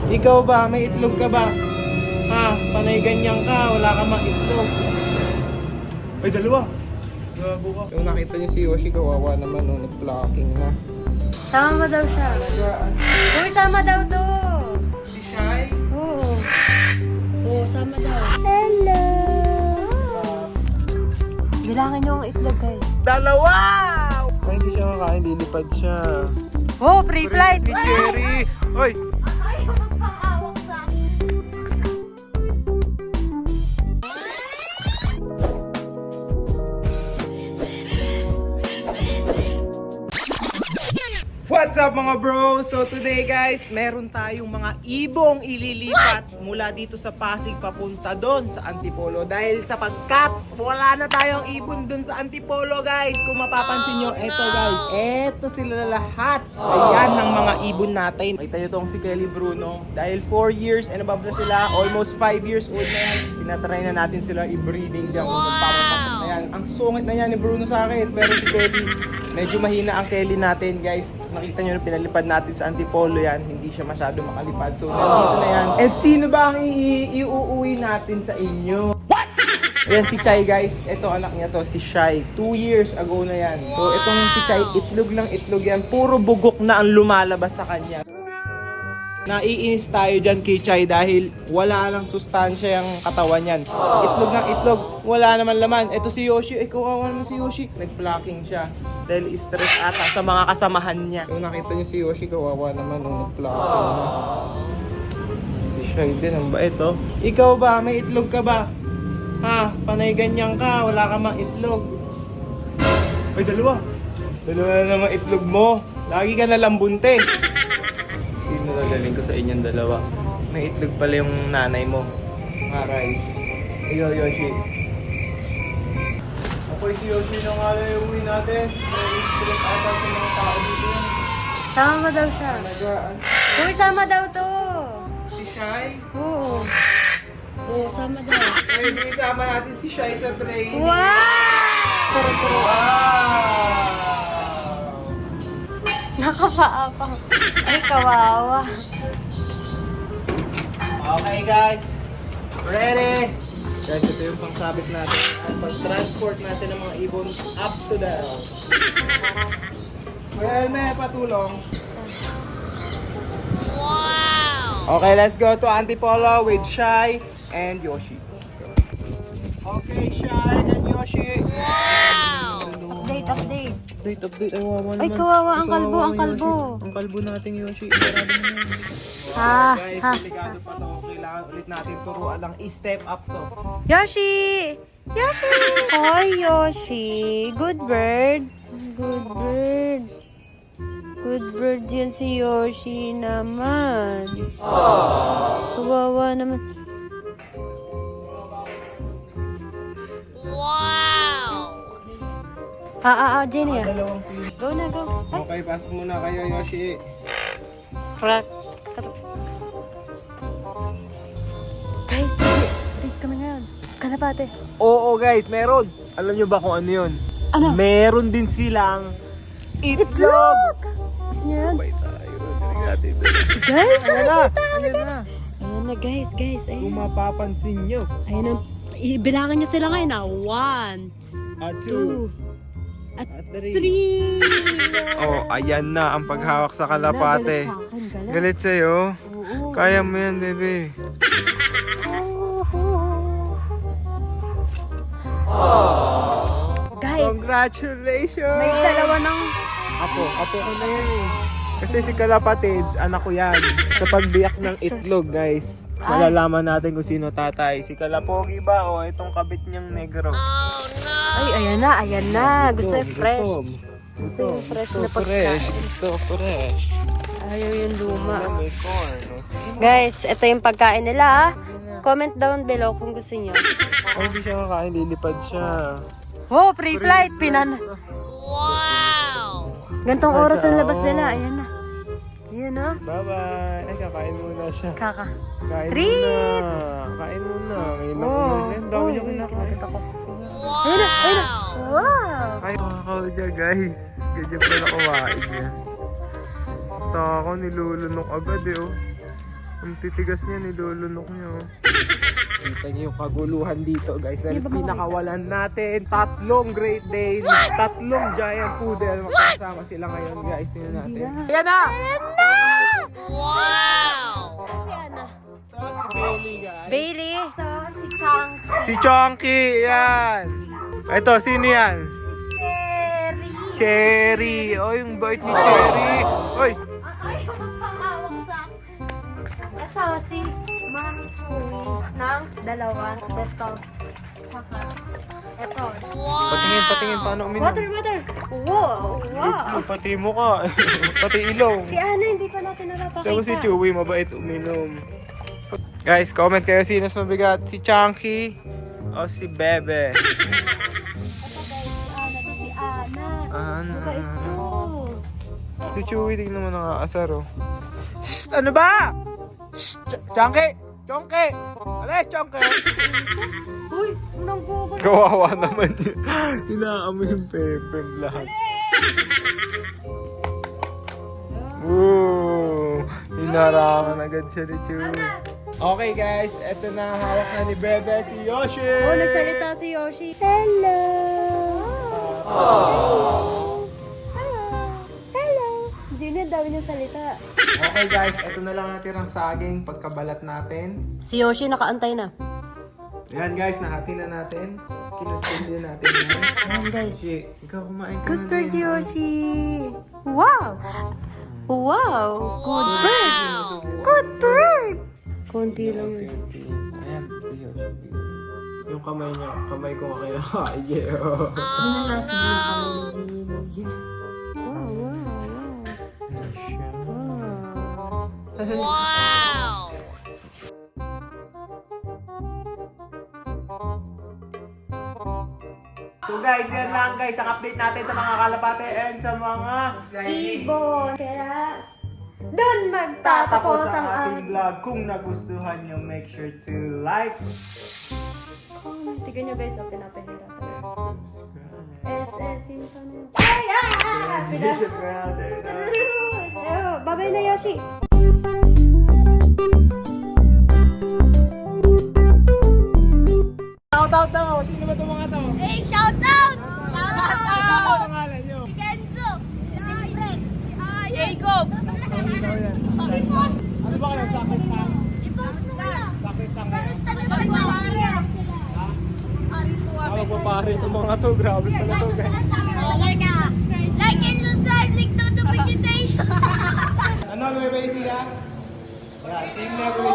Ikaw ba? May itlog ka ba? Ha? Panay ganyan ka, wala ka mang itlog. Ay, dalawa. Gago ka. Yung nakita niyo si Yoshi, kawawa naman, no? Nag-blocking na. Sama daw siya. Uy, sama daw to. Si Shai? Oo. Oo, sama daw. Hello! Bilangin niyo ang itlog, guys. Dalawa! Ay, hindi siya kakain, lilipad siya. Oh, free flight! Ni Cherry! Hoy! Ayaw magpakawak sa akin. What's up mga bro? So today guys, meron tayong mga ibong ililipat mula dito sa Pasig papunta doon sa Antipolo. Dahil sapagkat wala na tayong ibon doon sa Antipolo guys. Kung mapapansin nyo, eto guys, eto sila lahat. Ayan ng mga ibon natin. Makita nyo tong si Kelly Bruno. Dahil 4 years and above na sila, almost 5 years old na yan. Tinatry na natin sila i-breeding dyan kung magpapapasok na yan. Ang sungit na yan ni Bruno sa akin, pero si Kelly, medyo mahina ang Kelly natin guys. Nakita nyo na pinalipad natin sa Antipolo yan, hindi siya masyado makalipad. So, nandito na yan. And sino ba ang iuuwi natin sa inyo? What? Ayan si Chai guys. Ito anak niya to, si Shai. 2 years ago na yan. So, itong si Chai, itlog ng itlog yan. Puro bugok na ang lumalabas sa kanya. Naiinis tayo dyan kay Chai dahil wala lang sustansya yung katawan yan. Itlog ng itlog, wala naman laman. Ito si Yoshi, ay kawawa naman si Yoshi. Nag-blocking siya dahil stress ata sa mga kasamahan niya. Yung nakita niyo si Yoshi, kawawa naman nung nag-blocking na. Si Shai din, ang bait oh. Ikaw ba? May itlog ka ba? Ha? Panay ganyan ka, wala ka mang itlog. Ay, dalawa. Dalawa na naman itlog mo. Lagi ka nalang buntis. Sino nagaling ko sa inyong dalawa? May itlog pala yung nanay mo. Aray. Iyo, Yoshi. Okay, si Yoshi na nga lang yung uwi natin. May stress ata sa mga tao dito yan. Sama daw siya. Nagaan. Uy, sama daw to. Si Shai? Oo. Oo, sama daw. Pwede isama natin si Shai sa training. Wow! Turo-turo. Wow! Nakapaapang. Ay, kawawa. Okay guys, ready? Guys, ito yung pangsabit natin at pag-transport natin ng mga ibon up to the house. Well, may patulong. Wow! Okay, let's go to Antipolo with Shai and Yoshi. Let's go. Okay, Shai and Yoshi. Update. Update. Ay, wawa naman. Ay, kawawa ang kalbo, Kawawa ang Yoshi. kalbo. Ang kalbo nating Yoshi. Ibarado mo yan. Guys, delikado pa to. Kailangan ulit natin turuan lang i-step up to. Yoshi! Yoshi! Hi, Yoshi. Good bird. Good bird. Good bird yan si Yoshi naman. Kawawa naman. Jenny. Dalawang feet. Go na, go. Ay, Okay, pasok muna kayo, Yoshi. crack. Guys, date kami ngayon. Kalapate. Oo guys, meron. Alam nyo ba kung ano yun? Ano? Meron din silang itlog! Gusto niyo yun? Sabay tayo. Galing natin. Guys, Ayan na! Ayan na! ayan na, guys. Kung Ayan. mapapansin nyo. Ayan na. Ibilangan niyo sila ngayon, 1, At 2, at 3. 3. Oh, ayan na ang paghawak sa kalapate. Galit. Galit sa'yo? Oo. Kaya mo yan, bebe. Guys, Congratulations! may dalawa ng... Apo ko na yan eh. Kasi si Kalapatids, anak ko yan. Sa pagbiyak ng itlog, guys. Malalaman natin kung sino tatay. Si Kalapogi ba o itong kabit niyang negro? Ay, ayan na. Gusto yung fresh. Gusto yung fresh na pagkain. Gusto fresh. Ayaw yung luma. May corn. O, sige na. Guys, ito yung pagkain nila. Ah. Comment down below kung gusto niyo. Ay, hindi siya kakain. Lilipad siya. Oh, free flight. Wow! Gantong oras ang labas nila. Ayan na. Ayan na. Bye-bye. Ay, kakain muna siya. Kaka. Kain Treats! muna. Kain muna. Ngayon Oh. ako. Ang dami niya kinakain. Ako. Ayun na. Wow! Ay, makakaudya guys. Ganyan pala kumain niya. Taka, nilulunok agad eh oh. Ang titigas niya, nilulunok niya. Oh. Kita niyo yung kaguluhan dito guys. Dahil pinakawalan natin 3 Great Danes, 3 giant poodle. Magkasama sila ngayon guys. Tingnan natin. Ayan na! Si Ana. Ito si Bailey guys. Bailey. Ito, si Chang. Si Chonky, yan. Ito, sino yan? Cherry. Cherry. Oh, yung bait ni Cherry. Oy, Ay, magpangawak sa... Ito, si Mami Chewy ng 2. Ito. Saka, ito. patingin, paano uminom? Water. Wow. Pati mo ka. Pati ilong. Si Ana, hindi pa natin napapakita. Tapos si Chewy, mabait uminom. Guys, comment kayo sino mas mabigat. Si Chunky o si Bebe. Ito guys, si Ana. Ana. Mabait to. Si Chewy, tignan mo nakakasar oh. Shh! Ano ba? Shh! Chunky! Chunky! Alis, Chunky! Uy, unang gugulo. Kawawa naman yun. Inaamoy yung pepper lahat. Woo! Hinarangan agad siya ni Chewy. Okay guys, eto na hawak na ni Bebe si Yoshi! Oh, nagsalita si Yoshi. Hello! Hello! Hindi na daw niya salita. Okay guys, eto na lang natirang saging pagkabalat natin. Si Yoshi nakaantay na. Ayan guys, nahati na natin. Kinutsin natin yan. Ayan guys. Yoshi, ikaw kumain ka Good na bird, din. Yoshi! Wow! Wow! Good bird! Good bird! Konti lang yun. Ayan, ito Yoshi. Yung kamay niya, kamay ko nga kayo. Ay, yeah. Ano na sa mga kamay? Wow, wow, wow. So guys, yan lang guys ang update natin sa mga kalapate and sa mga Ibon! Kaya, doon tatapos magtatapos ang ang ating vlog. Kung nagustuhan nyo, make sure to like, comment. Tignan nyo guys, oh, pinapahirap. subscribe, SS, sinto na yun. Ay! notification bell, turn on. Babay na, Yoshi! Shout out daw! Sino ba itong mga to? Hey, shout out! Shout Ano out! ang pangalan nyo? Si Kenzo! Si Alfred! Si Jacob! Ikaw yan. Si Post! Ano ba kayo? Sakristan? I-post mo na! Sakristan Sa kayo? resta na sa pamari! Ako magpapahari itong mga to. Grabe pala to guys. Like and subscribe! Click notification! Ano, may basic ka? Ayan, team level